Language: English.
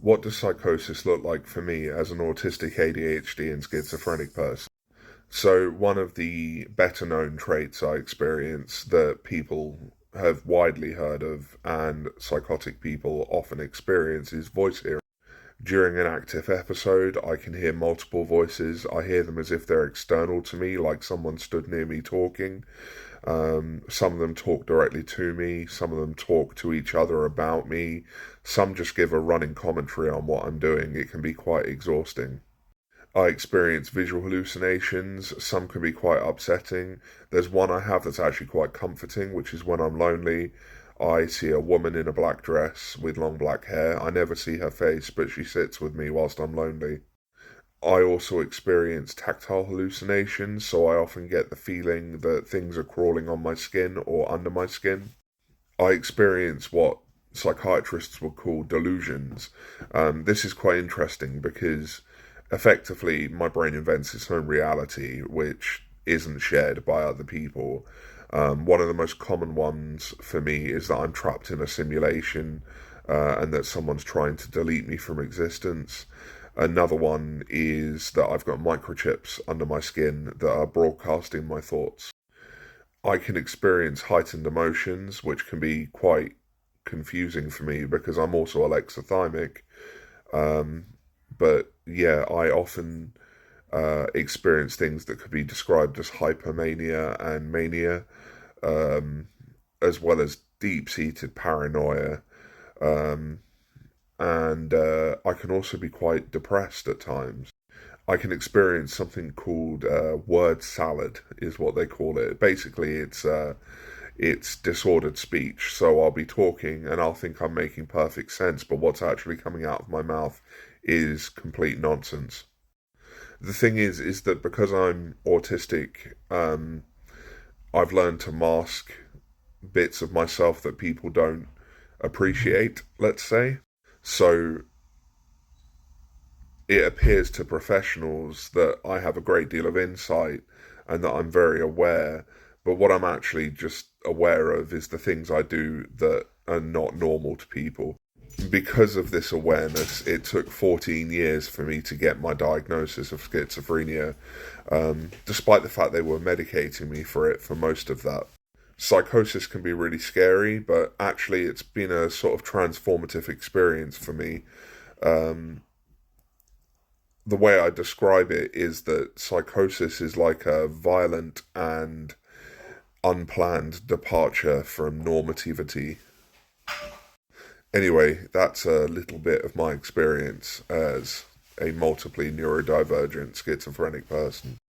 What does psychosis look like for me as an autistic ADHD and schizophrenic person? So, one of the better known traits I experience that people have widely heard of and psychotic people often experience is voice hearing. During an active episode, I can hear multiple voices. I hear them as if they're external to me, like someone stood near me talking. Some of them talk directly to me, some of them talk to each other about me, some just give a running commentary on what I'm doing. It can be quite exhausting. I experience visual hallucinations, some can be quite upsetting. There's one I have that's actually quite comforting, which is when I'm lonely. I see a woman in a black dress with long black hair. I never see her face, but she sits with me whilst I'm lonely. I also experience tactile hallucinations, so I often get the feeling that things are crawling on my skin or under my skin. I experience what psychiatrists would call delusions. This is quite interesting because effectively my brain invents its own reality, which isn't shared by other people. One of the most common ones for me is that I'm trapped in a simulation and that someone's trying to delete me from existence. Another one is that I've got microchips under my skin that are broadcasting my thoughts. I can experience heightened emotions, which can be quite confusing for me because I'm also alexithymic. Um, but yeah, I often experience things that could be described as hypermania and mania, um, as well as deep-seated paranoia. Um, and I can also be quite depressed at times. I can experience something called word salad, is what they call it. Basically, it's disordered speech. So I'll be talking and I'll think I'm making perfect sense, but what's actually coming out of my mouth is complete nonsense. The thing is that because I'm autistic, I've learned to mask bits of myself that people don't appreciate, let's say. So it appears to professionals that I have a great deal of insight and that I'm very aware, but what I'm actually just aware of is the things I do that are not normal to people. Because of this awareness, it took 14 years for me to get my diagnosis of schizophrenia, despite the fact they were medicating me for it for most of that. Psychosis can be really scary, but actually, it's been a sort of transformative experience for me. Um, the way I describe it is that psychosis is like a violent and unplanned departure from normativity. Anyway, that's a little bit of my experience as a multiply neurodivergent schizophrenic person.